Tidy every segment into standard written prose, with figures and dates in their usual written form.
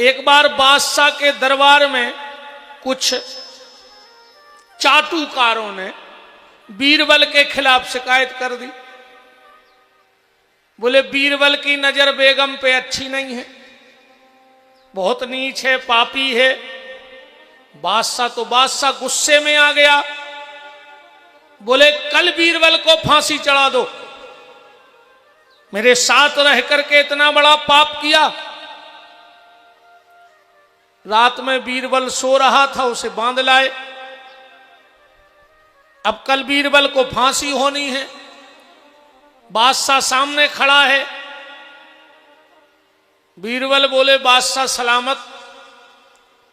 एक बार बादशाह के दरबार में कुछ चाटुकारों ने बीरबल के खिलाफ शिकायत कर दी। बोले बीरबल की नजर बेगम पे अच्छी नहीं है, बहुत नीच है, पापी है। बादशाह गुस्से में आ गया। बोले कल बीरबल को फांसी चढ़ा दो, मेरे साथ रह करके इतना बड़ा पाप किया। रात में बीरबल सो रहा था, उसे बांध लाए। अब कल बीरबल को फांसी होनी है। बादशाह सामने खड़ा है। बीरबल बोले बादशाह सलामत,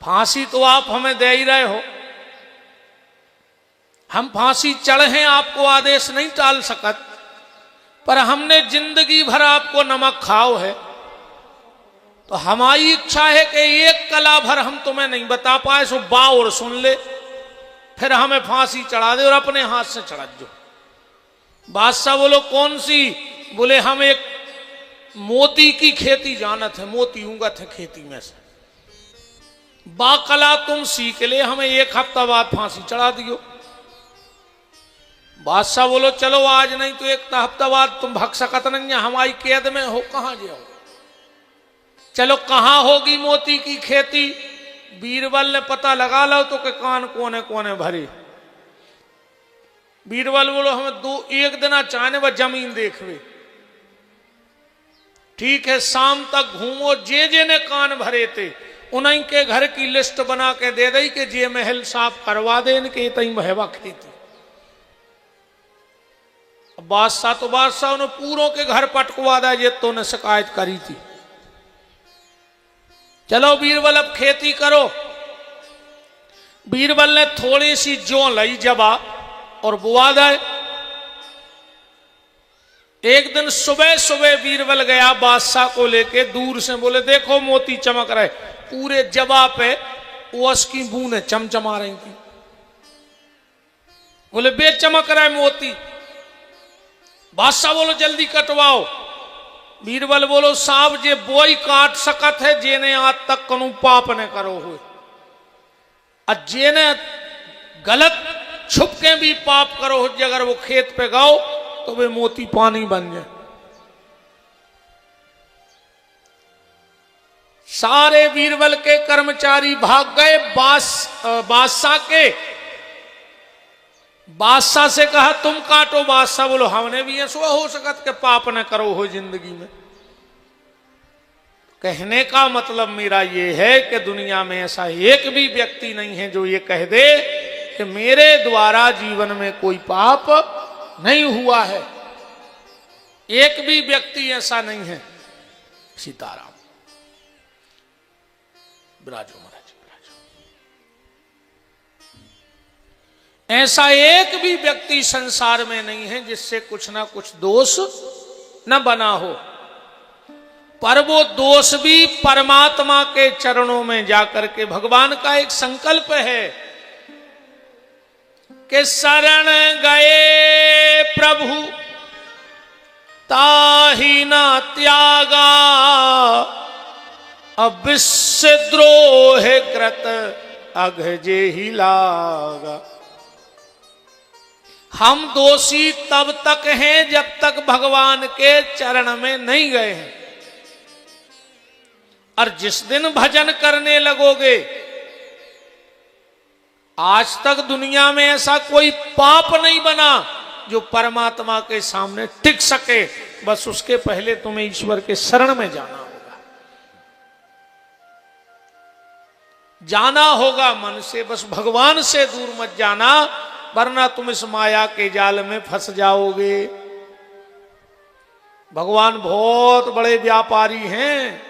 फांसी तो आप हमें दे ही रहे हो, हम फांसी चढ़े आपको आदेश नहीं टाल सकत, पर हमने जिंदगी भर आपको नमक खाओ है, तो हमारी इच्छा है कि एक कला भर हम तुम्हें नहीं बता पाए सो बाउर सुन ले, फिर हमें फांसी चढ़ा दे और अपने हाथ से चढ़ा दो। बादशाह बोलो कौन सी? बोले हम एक मोती की खेती जानत है, मोती उगत है खेती में से, बाकला तुम सीख ले, हमें एक हफ्ता बाद फांसी चढ़ा दियो। बादशाह बोलो चलो आज नहीं तो एक हफ्ता बाद तुम भग सकत नहीं है, हमारी कैद में हो, कहां जाओ? चलो कहां होगी मोती की खेती? बीरबल ने पता लगा लो तो के कान कोने कोने भरे। बीरबल बोलो हमें एक दिन चाहने वह जमीन देखवे। ठीक है, शाम तक घूमो, जे ने कान भरे थे उन्हीं के घर की लिस्ट बना के दे दी कि जे महल साफ करवा दे, इनके तई महवा खेती। बादशाह ने पूरों के घर पटकवा दिया, ये तो ने शिकायत करी थी। चलो बीरबल अब खेती करो। बीरबल ने थोड़ी सी जौ लाई जबा और बुआ दे। एक दिन सुबह सुबह बीरबल गया बादशाह को लेके, दूर से बोले देखो मोती चमक रहे, पूरे जबा पे ओस की बूंदें चमचमा रही थी। बोले बे चमक रहा है मोती। बादशाह बोलो जल्दी कटवाओ। बीरबल बोलो साहब जे बोई काट सकत है, जेने आज तक कनु पाप ने करो हुए, और जेने गलत छुप के भी पाप करो हो, अगर वो खेत पे गाओ तो वे मोती पानी बन जाए। सारे बीरबल के कर्मचारी भाग गए। बादशाह के बादशाह से कहा तुम काटो। बादशाह बोलो हमने भी ऐसा हो सकत के पाप न करो हो जिंदगी में। कहने का मतलब मेरा ये है कि दुनिया में ऐसा एक भी व्यक्ति नहीं है जो ये कह दे कि मेरे द्वारा जीवन में कोई पाप नहीं हुआ है। एक भी व्यक्ति ऐसा नहीं है। सीताराम विराजो महाराज विराजो। ऐसा एक भी व्यक्ति संसार में नहीं है जिससे कुछ ना कुछ दोष न बना हो, पर वो दोष भी परमात्मा के चरणों में जाकर के भगवान का एक संकल्प है कि शरण गए प्रभु ताहि न त्यागा, अविश्द्रोह कृत अघ जे ही लागा। हम दोषी तब तक हैं जब तक भगवान के चरण में नहीं गए हैं, और जिस दिन भजन करने लगोगे, आज तक दुनिया में ऐसा कोई पाप नहीं बना जो परमात्मा के सामने टिक सके। बस उसके पहले तुम्हें ईश्वर के शरण में जाना होगा मन से। बस भगवान से दूर मत जाना, वरना तुम इस माया के जाल में फंस जाओगे। भगवान बहुत बड़े व्यापारी हैं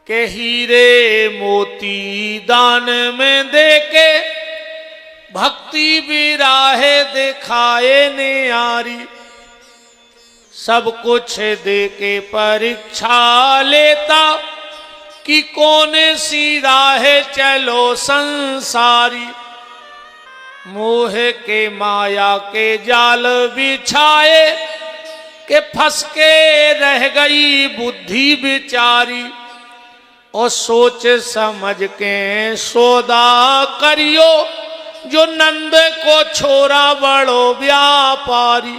के हीरे मोती दान में देके भक्ति बिराहे दिखाए न्यारी, सब कुछ देके परीक्षा लेता कि कौन सी राहे चलो संसारी। मोह के माया के जाल बिछाए के फंस के रह गई बुद्धि बिचारी। और सोच समझ के सौदा करियो, जो नंद को छोरा बड़ो व्यापारी।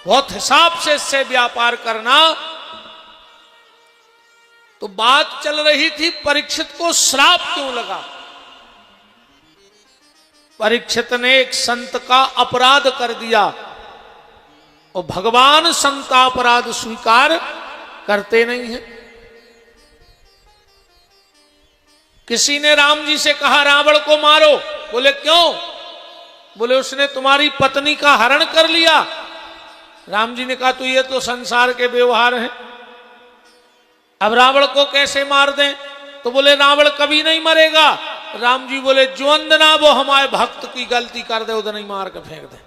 बहुत हिसाब से इससे व्यापार करना। तो बात चल रही थी परीक्षित को श्राप क्यों लगा। परीक्षित ने एक संत का अपराध कर दिया और भगवान संत का अपराध स्वीकार करते नहीं है। किसी ने राम जी से कहा रावण को मारो, बोले क्यों? बोले उसने तुम्हारी पत्नी का हरण कर लिया। राम जी ने कहा तो ये तो संसार के व्यवहार हैं, अब रावण को कैसे मार दें? तो बोले रावण कभी नहीं मरेगा। राम जी बोले जो अंदना वो हमारे भक्त की गलती कर दे उधर नहीं मार के फेंक दे।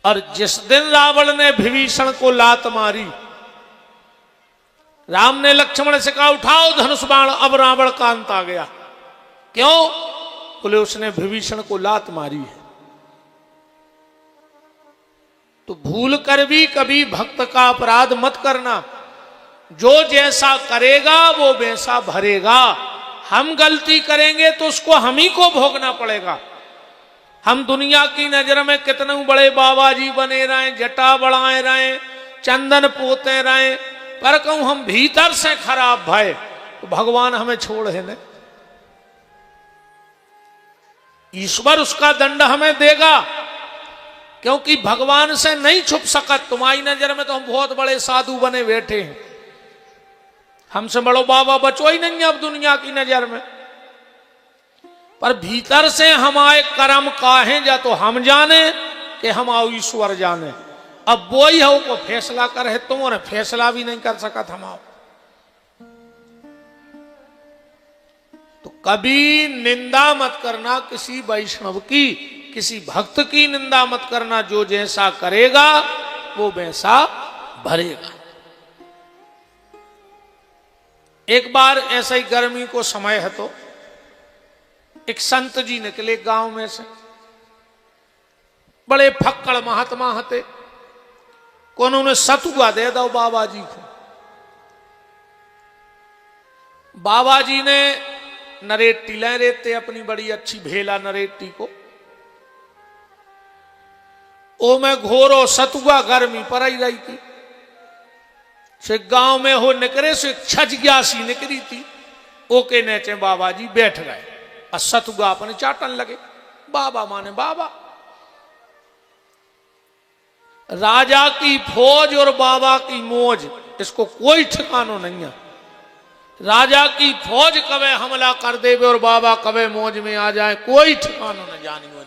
और जिस दिन रावण ने विभीषण को लात मारी, राम ने लक्ष्मण से कहा उठाओ धनुष बाण, अब रावण का अंत आ गया। क्यों? बोले उसने विभीषण को लात मारी है। तो भूल कर भी कभी भक्त का अपराध मत करना। जो जैसा करेगा वो वैसा भरेगा। हम गलती करेंगे तो उसको हम ही को भोगना पड़ेगा। हम दुनिया की नजर में कितने बड़े बाबा जी बने रहे, जटा बढ़ाए रहे, चंदन पोते रहे, पर कहूं हम भीतर से खराब भय तो भगवान हमें छोड़ है न। ईश्वर उसका दंड हमें देगा, क्योंकि भगवान से नहीं छुप सकत। तुम्हारी नजर में तो हम बहुत बड़े साधु बने बैठे हैं, हमसे बड़ो बाबा बचो ही नहीं अब दुनिया की नजर में। पर भीतर से हमारे कर्म काहे जा तो हम जाने कि हम आओ ईश्वर जाने। अब वो ही हो को फैसला करे, तुमने फैसला भी नहीं कर सकत हम आओ। तो कभी निंदा मत करना किसी वैष्णव की, किसी भक्त की निंदा मत करना। जो जैसा करेगा वो वैसा भरेगा। एक बार ऐसा ही गर्मी को समय है तो एक संत जी निकले गांव में से, बड़े फक्कड़ महात्मा हते। को उन्होंने सतुआ दे दो बाबा जी को। बाबा जी ने नरेटी ले रेते अपनी बड़ी अच्छी भेला नरेटी को, ओ में घोरो सतुआ गर्मी पर ही रही थी। से गांव में हो निकले से छजग्यासी निकली थी। ओके नेचे बाबा जी बैठ गए और सतुआ अपने चाटन लगे। बाबा माने बाबा। राजा की फौज और बाबा की मौज, इसको कोई ठिकानो नहीं है। राजा की फौज कभी हमला कर देवे और बाबा कभी मौज में आ जाए, कोई ठिकानो न जानी उनको।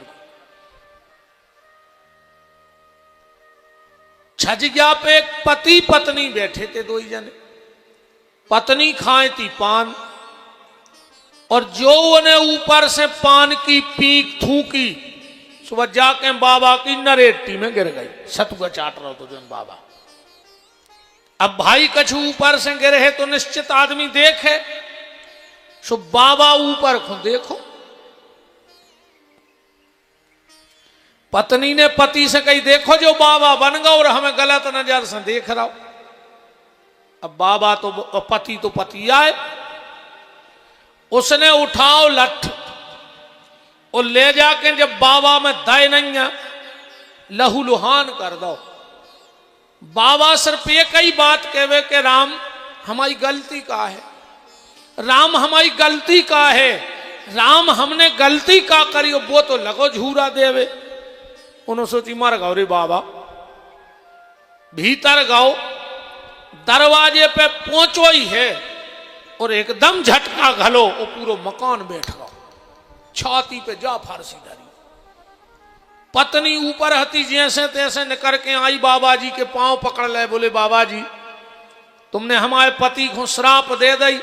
छजग्या पे एक पति पत्नी बैठे थे, दो ही जने। पत्नी खाए थी पान, और जो उन्हें ऊपर से पान की पीक थूकी, सुबह जाके बाबा की नरेटी में गिर गई। सतुआ चाट रहा तो जो बाबा। अब भाई कछु ऊपर से गिरे है तो निश्चित आदमी देखे, सो बाबा ऊपर को देखो। पत्नी ने पति से कही देखो जो बाबा बन गया और हमें गलत नजर से देख रहा हो। अब बाबा तो पति आए, उसने उठाओ लठ और ले जाके जब बाबा में दय नहीं है लहू लुहान कर दो। बाबा सिर्फ एक ही बात कहवे कि राम हमारी गलती का है, राम हमारी गलती का है, राम हमने गलती का करी। वो तो लगो झूरा देवे। उन्होंने सोची मर गौ रे बाबा। भीतर गौ, दरवाजे पे पहुंचो ही है और एकदम झटका घलो वो पूरा मकान बैठ गो। छाती पे जा फारसी धरी। पत्नी ऊपर हती जैसे तैसे निकल के आई, बाबा जी के पांव पकड़ ले, बोले बाबा जी तुमने हमारे पति को श्राप दे दी।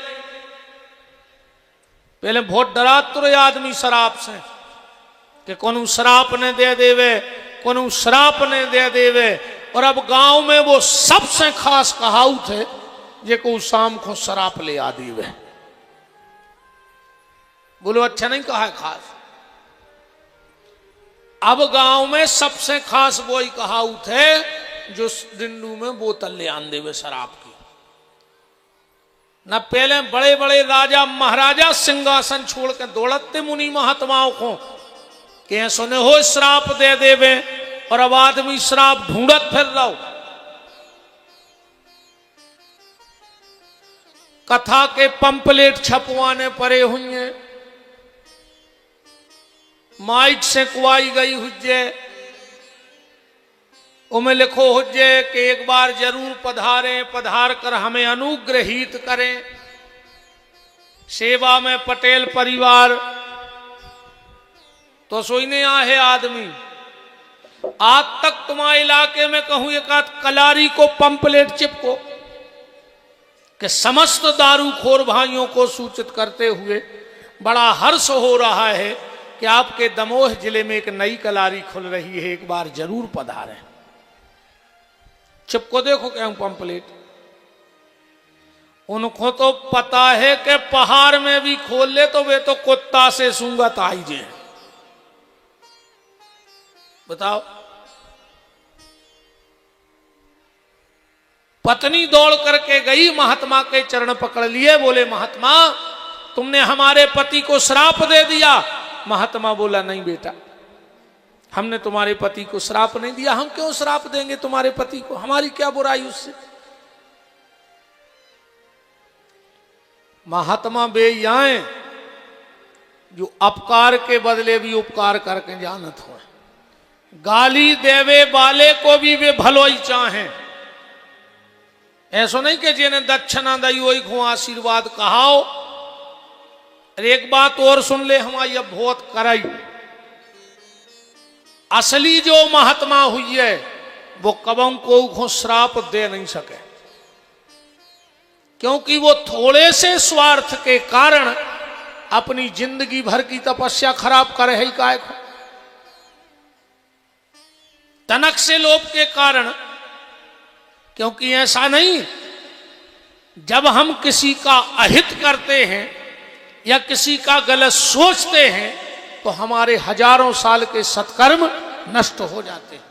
पहले बहुत डरा तुरे आदमी शराप से कि कोनो श्राप ने दे देवे, कोनो श्राप ने दे देवे। और अब गांव में वो सबसे खास कहावत है जे को शाम को शराप ले आ देवे। बोलो अच्छा नहीं कहा है खास। अब गांव में सबसे खास वो ही कहावत है जो डिंडू में बोतल ले आन देवे शराब की। न पहले बड़े बड़े राजा महाराजा सिंहासन छोड़ के दौड़ते मुनि महात्माओं को कि सुने हो श्राप दे देवे, और अब आदमी श्राप ढूंढत फिर रहो। कथा के पंपलेट छपवाने पड़े हुए हैं, माइक से कुआई गई हुज्जे, उमें लिखो हुज्जे कि एक बार जरूर पधारें, पधार कर हमें अनुग्रहित करें। सेवा में पटेल परिवार तो सोईने आहे आदमी। आज तक तुम्हारे इलाके में कहूं एक आध कलारी को पंपलेट चिपको कि समस्त दारूखोर भाइयों को सूचित करते हुए बड़ा हर्ष हो रहा है कि आपके दमोह जिले में एक नई कलारी खुल रही है, एक बार जरूर पधारें। चिपको देखो क्या पंपलेट। उनको तो पता है कि पहाड़ में भी खोल ले तो वे तो कुत्ता से सूंगत आई जे। बताओ, पत्नी दौड़ करके गई, महात्मा के चरण पकड़ लिए, बोले महात्मा तुमने हमारे पति को श्राप दे दिया। महात्मा बोला नहीं बेटा, हमने तुम्हारे पति को श्राप नहीं दिया, हम क्यों श्राप देंगे तुम्हारे पति को, हमारी क्या बुराई उससे। महात्मा वे आए जो अपकार के बदले भी उपकार करके जानत हो, गाली देवे वाले को भी वे भलो ही चाहें। ऐसा नहीं कि जिन्हें दक्षिणा दई वही को आशीर्वाद कहाओ। एक बात और सुन ले, हमारी अब बहुत कराई। असली जो महात्मा हुई है वो कबों को श्राप दे नहीं सके, क्योंकि वो थोड़े से स्वार्थ के कारण अपनी जिंदगी भर की तपस्या खराब करे ही काय को। तनक से लोभ के कारण, क्योंकि ऐसा नहीं, जब हम किसी का अहित करते हैं या किसी का गलत सोचते हैं तो हमारे हजारों साल के सत्कर्म नष्ट हो जाते हैं।